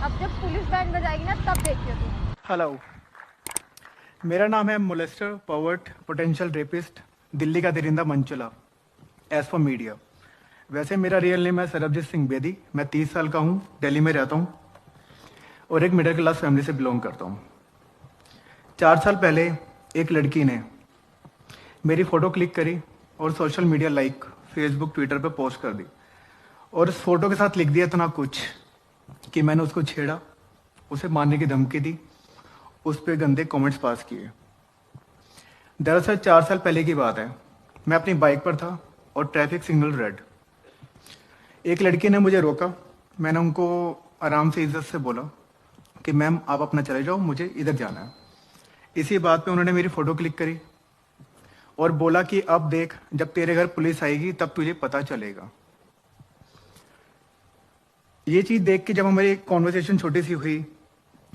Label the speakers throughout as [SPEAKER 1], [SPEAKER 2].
[SPEAKER 1] अब जब police band बजाएगी ना तब देखियो तुम।
[SPEAKER 2] हेलो, मेरा नाम है मोलेस्टर पॉवर्ट पोटेंशियल रेपिस्ट दिल्ली का दरिंदा मंचुला एज फॉर मीडिया। वैसे मेरा रियल नेम है सरबजीत सिंह बेदी। मैं 30 साल का हूँ, दिल्ली में रहता हूँ और एक मिडिल क्लास फैमिली से बिलोंग करता हूँ। 4 साल पहले एक लड़की ने मेरी फ़ोटो क्लिक करी और social media like Facebook Twitter पे पोस्ट कर दी और उस फोटो के साथ लिख दिया इतना कुछ कि मैंने उसको छेड़ा, उसे मारने की धमकी दी, उस पर गंदे कमेंट्स पास किए। दरअसल 4 साल पहले की बात है, मैं अपनी बाइक पर था और ट्रैफिक सिग्नल रेड। एक लड़की ने मुझे रोका। मैंने उनको आराम से इज्जत से बोला कि मैम आप अपना चले जाओ, मुझे इधर जाना है। इसी बात पे उन्होंने मेरी फ़ोटो क्लिक करी और बोला कि अब देख, जब तेरे घर पुलिस आएगी तब तुझे पता चलेगा। ये चीज़ देख के जब हमारी कॉन्वर्सेशन छोटी सी हुई,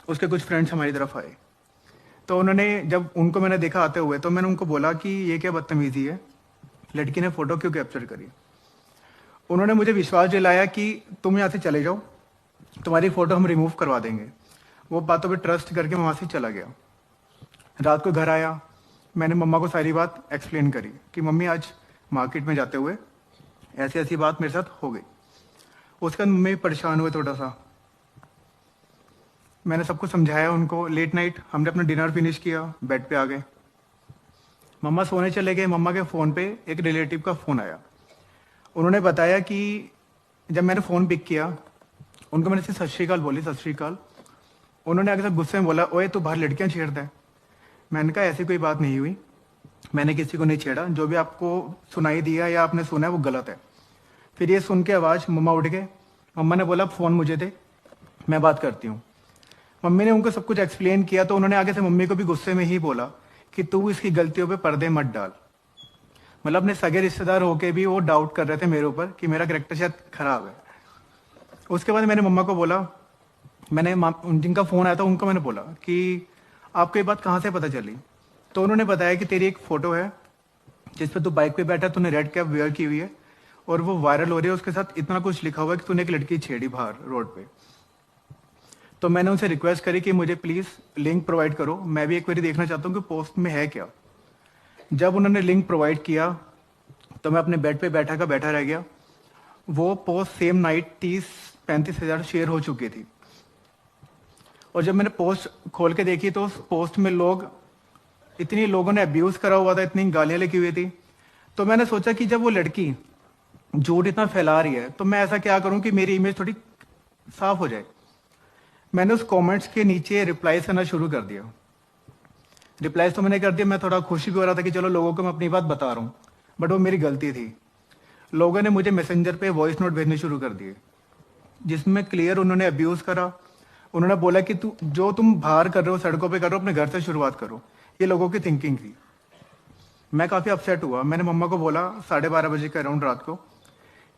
[SPEAKER 2] उसके कुछ फ्रेंड्स हमारी तरफ आए, तो उन्होंने, जब उनको मैंने देखा आते हुए, तो मैंने उनको बोला कि ये क्या बदतमीजी है, लड़की ने फ़ोटो क्यों कैप्चर करी। उन्होंने मुझे विश्वास दिलाया कि तुम यहाँ से चले जाओ, तुम्हारी फ़ोटो हम रिमूव करवा देंगे। वो बातों पे ट्रस्ट करके मैं वहाँ से चला गया। रात को घर आया, मैंने मम्मा को सारी बात एक्सप्लेन करी कि मम्मी आज मार्केट में जाते हुए ऐसी ऐसी बात मेरे साथ हो गई। उसके बाद मम्मी परेशान हुए थोड़ा सा। मैंने सबको समझाया उनको। लेट नाइट हमने अपना डिनर फिनिश किया, बेड पे आ गए, मम्मा सोने चले गए। मम्मा के फ़ोन पे एक रिलेटिव का फ़ोन आया। उन्होंने बताया कि जब मैंने फ़ोन पिक किया, उनको मैंने सिर्फ सत श्रीकाल बोली, सत श्रीकाल। उन्होंने आगे सब गुस्से में बोला, ओए तू बाहर लड़कियां छेड़ता है। मैंने कहा ऐसी कोई बात नहीं हुई, मैंने किसी को नहीं छेड़ा, जो भी आपको सुनाई दिया या आपने सुना है वो गलत है। फिर ये सुन के आवाज़, मम्मा उठ गए। मम्मा ने बोला फ़ोन मुझे दे, मैं बात करती हूँ। मम्मी ने उनको सब कुछ एक्सप्लेन किया, तो उन्होंने आगे से मम्मी को भी गुस्से में ही बोला कि तू इसकी गलतियों पे पर्दे मत डाल। मतलब अपने सगे रिश्तेदार होके भी वो डाउट कर रहे थे मेरे ऊपर कि मेरा कैरेक्टर शायद खराब है। उसके बाद मैंने मम्मा को बोला, मैंने जिनका फ़ोन आया था उनको मैंने बोला कि आपको ये बात कहाँ से पता चली। तो उन्होंने बताया कि तेरी एक फ़ोटो है जिस पर तू बाइक पे बैठा, तूने रेड कैप वेयर की हुई है और वो वायरल हो रही है, उसके साथ इतना कुछ लिखा हुआ है कि तूने एक लड़की छेड़ी बाहर रोड पे। तो मैंने उनसे रिक्वेस्ट करी कि मुझे प्लीज़ लिंक प्रोवाइड करो, मैं भी एक बार देखना चाहता हूँ कि पोस्ट में है क्या। जब उन्होंने लिंक प्रोवाइड किया तो मैं अपने बेड पे बैठा रह गया। वो पोस्ट सेम नाइट 30-35 हज़ार शेयर हो चुकी थी। और जब मैंने पोस्ट खोल के देखी तो उस पोस्ट में इतनी लोगों ने अब्यूज़ करा हुआ था, इतनी गालियाँ लिखी हुई थी। तो मैंने सोचा कि जब वो लड़की झूठ इतना फैला रही है तो मैं ऐसा क्या करूं कि मेरी इमेज थोड़ी साफ हो जाए। मैंने उस कमेंट्स के नीचे रिप्लाई करना शुरू कर दिया। रिप्लाईज तो मैंने कर दिया, मैं थोड़ा खुशी भी हो रहा था कि चलो लोगों को मैं अपनी बात बता रहा हूँ, बट वो मेरी गलती थी। लोगों ने मुझे मैसेंजर पे वॉइस नोट भेजने शुरू कर दिए जिसमें क्लियर उन्होंने अब्यूज़ करा। उन्होंने बोला कि तुम बाहर कर रहे हो, सड़कों पे कर रहे हो, अपने घर से शुरुआत करो। ये लोगों की थिंकिंग थी। मैं काफ़ी अपसेट हुआ। मैंने मम्मा को बोला 12:30 बजे के अराउंड रात को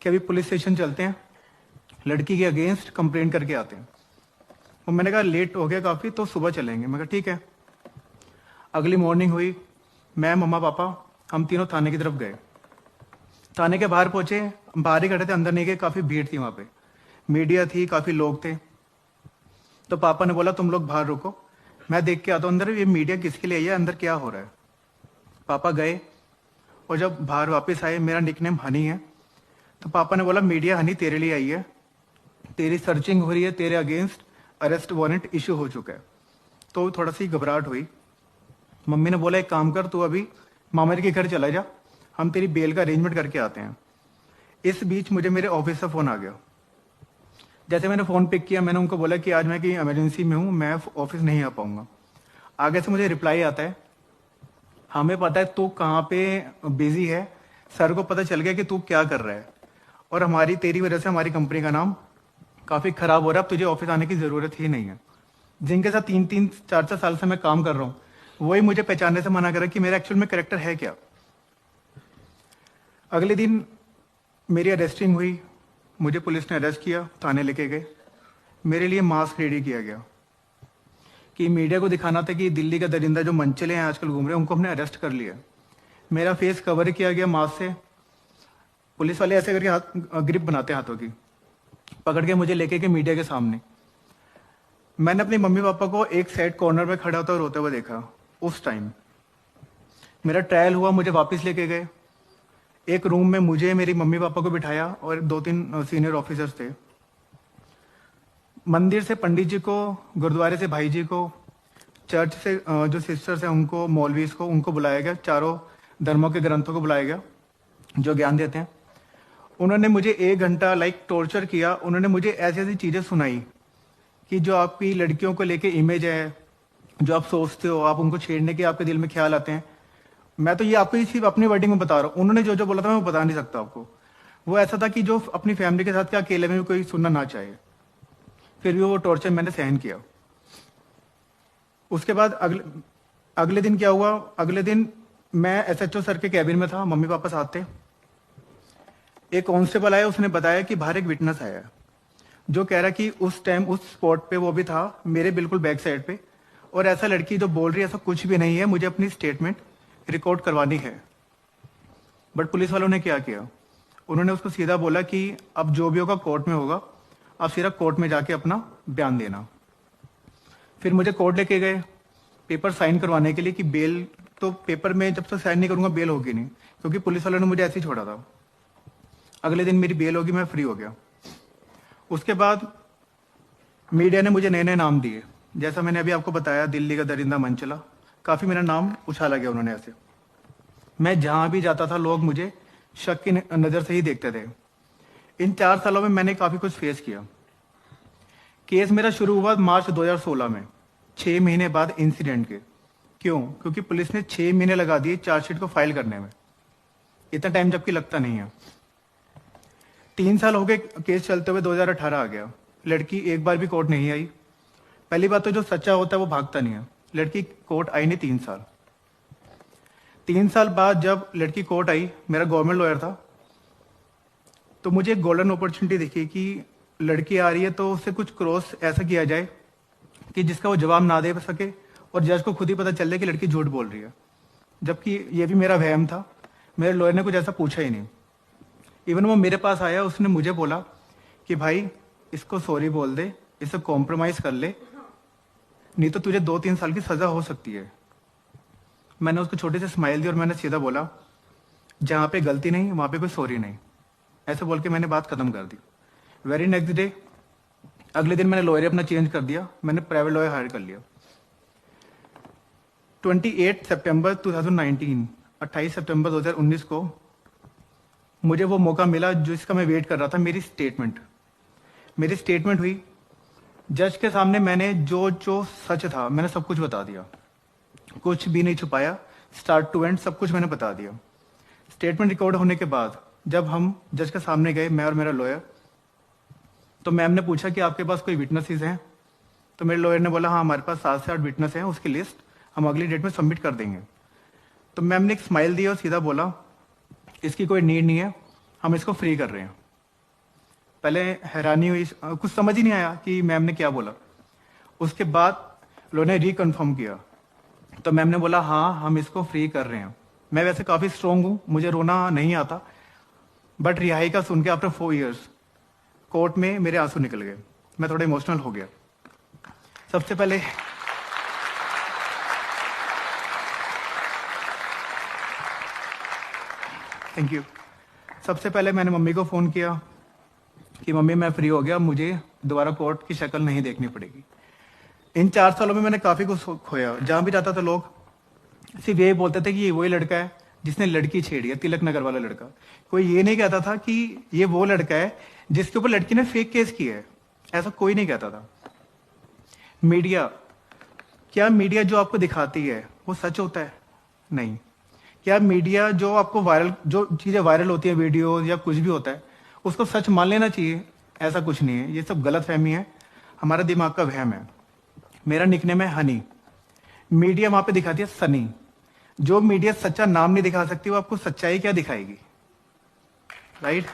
[SPEAKER 2] कि अभी पुलिस स्टेशन चलते हैं, लड़की के अगेंस्ट कंप्लेंट करके आते हैं। और मैंने कहा लेट हो गया काफ़ी, तो सुबह चलेंगे। मैं कहा ठीक है। अगली मॉर्निंग हुई, मैं, मम्मा, पापा, हम तीनों थाने की तरफ गए। थाने के बाहर पहुंचे, बाहर ही खड़े थे, अंदर नहीं गए। काफ़ी भीड़ थी वहाँ पे, मीडिया थी, काफ़ी लोग थे। तो पापा ने बोला तुम लोग बाहर रुको, मैं देख के आता हूँ अंदर ये मीडिया किसके लिए आई है, अंदर क्या हो रहा है। पापा गए और जब बाहर वापस आए, मेरा निकनेम हनी है, तो पापा ने बोला मीडिया हनी तेरे लिए आई है, तेरी सर्चिंग हो रही है, तेरे अगेंस्ट अरेस्ट वारंट इशू हो चुका है। तो थोड़ा सी घबराहट हुई। मम्मी ने बोला एक काम कर, तू अभी मामा जी के घर चला जा, हम तेरी बेल का अरेंजमेंट करके आते हैं। इस बीच मुझे मेरे ऑफिस से फ़ोन आ गया। जैसे मैंने फ़ोन पिक किया, मैंने उनको बोला कि आज मैं कहीं इमरजेंसी में हूँ, मैं ऑफिस नहीं आ पाऊँगा। आगे से मुझे रिप्लाई आता है, हमें पता है तू कहाँ पे बिजी है, सर को पता चल गया कि तू क्या कर रहा है और तेरी वजह से हमारी कंपनी का नाम काफ़ी ख़राब हो रहा है, अब तुझे ऑफिस आने की ज़रूरत ही नहीं है। जिनके साथ 3-4 साल से मैं काम कर रहा हूँ वही मुझे पहचानने से मना कर रहा है कि मेरा एक्चुअल में कैरेक्टर है क्या। अगले दिन मेरी अरेस्टिंग हुई, मुझे पुलिस ने अरेस्ट किया, थाने लेके गए। मेरे लिए मास्क रेडी किया गया कि मीडिया को दिखाना था कि दिल्ली का दरिंदा जो मंचले हैं आजकल घूम रहे हैं, उनको हमने अरेस्ट कर लिया। मेरा फेस कवर किया गया मास्क से। पुलिस वाले ऐसे करके हाथ ग्रिप बनाते हाथों की, पकड़ के मुझे लेके गए मीडिया के सामने। मैंने अपनी मम्मी पापा को एक साइड कॉर्नर में खड़ा होता रोते हुए देखा। उस टाइम मेरा ट्रायल हुआ, मुझे वापस लेके गए। एक रूम में मुझे, मेरी मम्मी पापा को बिठाया और 2-3 सीनियर ऑफिसर्स थे। मंदिर से पंडित जी को, गुरुद्वारे से भाई जी को, चर्च से जो सिस्टर्स हैं उनको, मौलवीज को, उनको बुलाया गया। चारों धर्मों के ग्रंथों को बुलाया गया जो ज्ञान देते हैं। उन्होंने मुझे 1 घंटा टॉर्चर किया। उन्होंने मुझे ऐसी ऐसी चीजें सुनाई कि जो आपकी लड़कियों को लेके इमेज है, जो आप सोचते हो, आप उनको छेड़ने के आपके दिल में ख्याल आते हैं। मैं तो ये आपको सिर्फ अपनी वर्डिंग में बता रहा हूँ। उन्होंने जो जो बोला था मैं वो बता नहीं सकता आपको। वो ऐसा था कि जो अपनी फैमिली के साथ क्या अकेले में भी कोई सुनना ना चाहे, फिर भी वो टॉर्चर मैंने सहन किया। उसके बाद अगले दिन क्या हुआ? अगले दिन मैं एसएचओ सर के कैबिन में था, मम्मी पापा साथ थे। एक कांस्टेबल आया, उसने बताया कि बाहर एक विटनेस आया है जो कह रहा कि उस टाइम उस स्पॉट पे वो भी था, मेरे बिल्कुल बैक साइड पे, और ऐसा लड़की जो बोल रही है ऐसा कुछ भी नहीं है, मुझे अपनी स्टेटमेंट रिकॉर्ड करवानी है। बट पुलिस वालों ने क्या किया? उन्होंने उसको सीधा बोला कि अब जो भी होगा कोर्ट में होगा, आप सीधा कोर्ट में जाके अपना बयान देना। फिर मुझे कोर्ट लेके गए पेपर साइन करवाने के लिए कि बेल, तो पेपर में जब तक साइन नहीं करूंगा बेल होगी नहीं, क्योंकि पुलिस वालों ने मुझे ऐसे ही छोड़ा था। अगले दिन मेरी बेल होगी, मैं फ्री हो गया। उसके बाद मीडिया ने मुझे नए नए नाम दिए, जैसा मैंने अभी आपको बताया, दिल्ली का दरिंदा मंचला, काफी मेरा नाम उछाला गया उन्होंने ऐसे। मैं जहां भी जाता था लोग मुझे शक की नजर से ही देखते थे। इन 4 सालों में मैंने काफी कुछ फेस किया। केस मेरा शुरू हुआ मार्च 2016 में, 6 महीने बाद इंसिडेंट के। क्यों? क्योंकि पुलिस ने 6 महीने लगा दिए चार्जशीट को फाइल करने में। इतना टाइम जबकि लगता नहीं है। 3 साल हो गए केस चलते हुए, 2018 आ गया। लड़की एक बार भी कोर्ट नहीं आई। पहली बात तो जो सच्चा होता है वो भागता नहीं है। लड़की कोर्ट आई नहीं 3 साल। 3 साल बाद जब लड़की कोर्ट आई, मेरा गवर्नमेंट लॉयर था, तो मुझे एक गोल्डन अपॉर्चुनिटी दिखी कि लड़की आ रही है तो उससे कुछ क्रॉस ऐसा किया जाए कि जिसका वो जवाब ना दे सके और जज को खुद ही पता चल जाए कि लड़की झूठ बोल रही है। जबकि ये भी मेरा वहम था। मेरे लॉयर ने कुछ ऐसा पूछा ही नहीं। इवन वो मेरे पास आया, उसने मुझे बोला कि भाई इसको सॉरी बोल दे, इससे कॉम्प्रोमाइज कर ले, नहीं तो तुझे 2-3 साल की सजा हो सकती है। मैंने उसको छोटे से स्माइल दी और मैंने सीधा बोला, जहां पे गलती नहीं वहां पे कोई सॉरी नहीं। ऐसे बोल के मैंने बात खत्म कर दी। वेरी नेक्स्ट डे, अगले दिन मैंने लॉयर अपना चेंज कर दिया, मैंने प्राइवेट लॉयर हायर कर लिया। 28 सितंबर 2019, 28 सितंबर 2019 को मुझे वो मौका मिला जिसका मैं वेट कर रहा था, मेरी स्टेटमेंट हुई। जज के सामने मैंने जो जो सच था मैंने सब कुछ बता दिया, कुछ भी नहीं छुपाया। स्टार्ट टू एंड सब कुछ मैंने बता दिया। स्टेटमेंट रिकॉर्ड होने के बाद जब हम जज के सामने गए, मैं और मेरा लॉयर, तो मैम ने पूछा कि आपके पास कोई विटनेसेस हैं? तो मेरे लॉयर ने बोला हाँ हमारे पास 7 से 8 विटनेस हैं, उसकी लिस्ट हम अगली डेट में सबमिट कर देंगे। तो मैम ने एक स्माइल दी और सीधा बोला इसकी कोई नीड नहीं है, हम इसको फ्री कर रहे हैं। पहले हैरानी हुई, कुछ समझ ही नहीं आया कि मैम ने क्या बोला। उसके बाद लॉयर ने रिकन्फर्म किया, तो मैम ने बोला हाँ हम इसको फ्री कर रहे हैं। मैं वैसे काफी स्ट्रांग हूं, मुझे रोना नहीं आता, बट रिहाई का सुन के आफ्टर 4 इयर्स कोर्ट में मेरे आंसू निकल गए। मैं थोड़ा इमोशनल हो गया। सबसे पहले थैंक यू। सबसे पहले मैंने मम्मी को फोन किया कि मम्मी मैं फ्री हो गया, मुझे दोबारा कोर्ट की शक्ल नहीं देखनी पड़ेगी। इन 4 सालों में मैंने काफी कुछ खोया। जहां भी जाता था लोग सिर्फ यही बोलते थे कि ये वही लड़का है जिसने लड़की छेड़ी है, तिलक नगर वाला लड़का। कोई ये नहीं कहता था कि ये वो लड़का है जिसके ऊपर लड़की ने फेक केस किया है। ऐसा कोई नहीं कहता था। मीडिया, क्या मीडिया जो आपको दिखाती है वो सच होता है? नहीं। क्या मीडिया जो आपको वायरल, जो चीजें वायरल होती है, वीडियो या कुछ भी होता है, उसको सच मान लेना चाहिए? ऐसा कुछ नहीं है। ये सब गलत फहमी है, हमारा दिमाग का वहम है। मेरा निकनेम है हनी। मीडिया वहां पे दिखाती है सनी। जो मीडिया सच्चा नाम नहीं दिखा सकती वो आपको सच्चाई क्या दिखाएगी? राइट?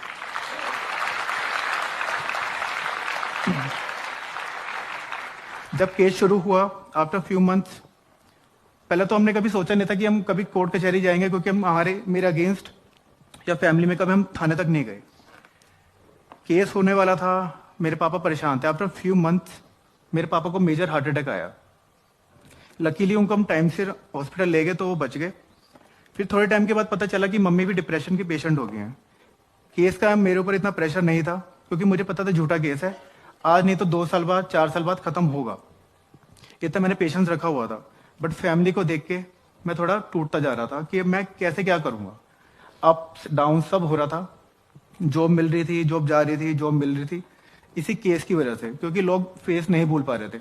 [SPEAKER 2] जब केस शुरू हुआ आफ्टर फ्यू मंथ्स, पहले तो हमने कभी सोचा नहीं था कि हम कभी कोर्ट कचहरी जाएंगे, क्योंकि हम मेरे अगेंस्ट या फैमिली में कभी हम थाने तक नहीं गए। केस होने वाला था, मेरे पापा परेशान थे। आफ्टर फ्यू मंथ्स मेरे पापा को मेजर हार्ट अटैक आया। लकीली उनको हम टाइम से हॉस्पिटल ले गए तो वो बच गए। फिर थोड़े टाइम के बाद पता चला कि मम्मी भी डिप्रेशन के पेशेंट हो गए हैं। केस का मेरे ऊपर इतना प्रेशर नहीं था क्योंकि मुझे पता था झूठा केस है, आज नहीं तो 2 साल बाद 4 साल बाद खत्म होगा, इतना मैंने पेशेंस रखा हुआ था। बट फैमिली को देख के मैं थोड़ा टूटता जा रहा था कि मैं कैसे क्या करूंगा। अप डाउन सब हो रहा था, जॉब मिल रही थी, जॉब जा रही थी, जॉब मिल रही थी, इसी केस की वजह से, क्योंकि लोग फेस नहीं भूल पा रहे थे,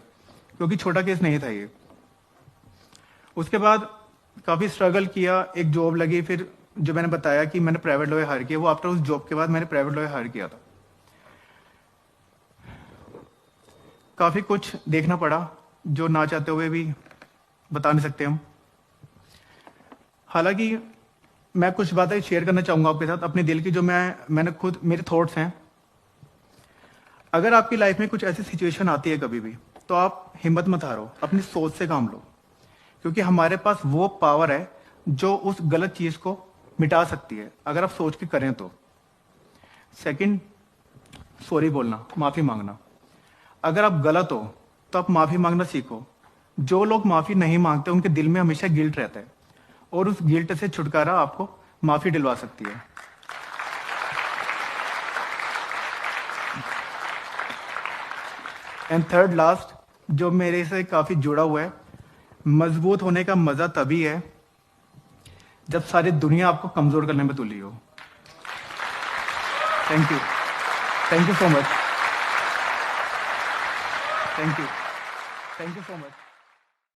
[SPEAKER 2] क्योंकि छोटा केस नहीं था ये। उसके बाद काफी स्ट्रगल किया, एक जॉब लगी, फिर जो मैंने बताया कि मैंने प्राइवेट लॉयर हायर किया, वो आफ्टर उस जॉब के बाद मैंने प्राइवेट लॉयर हायर किया था। काफी कुछ देखना पड़ा जो ना चाहते हुए भी बता नहीं सकते हम। हालांकि मैं कुछ बातें शेयर करना चाहूंगा आपके साथ अपने दिल की, जो मैंने खुद, मेरे थॉट्स हैं। अगर आपकी लाइफ में कुछ ऐसी सिचुएशन आती है कभी भी, तो आप हिम्मत मत हारो, अपनी सोच से काम लो, क्योंकि हमारे पास वो पावर है जो उस गलत चीज को मिटा सकती है, अगर आप सोच के करें तो। सेकंड, सॉरी बोलना, माफी मांगना। अगर आप गलत हो तो आप माफी मांगना सीखो। जो लोग माफी नहीं मांगते उनके दिल में हमेशा गिल्ट रहता है, और उस गिल्ट से छुटकारा आपको माफी दिलवा सकती है। एंड थर्ड लास्ट, जो मेरे से काफी जुड़ा हुआ है, मजबूत होने का मजा तभी है जब सारी दुनिया आपको कमजोर करने में तुली हो। Thank you, thank you so much, thank you, thank you so much.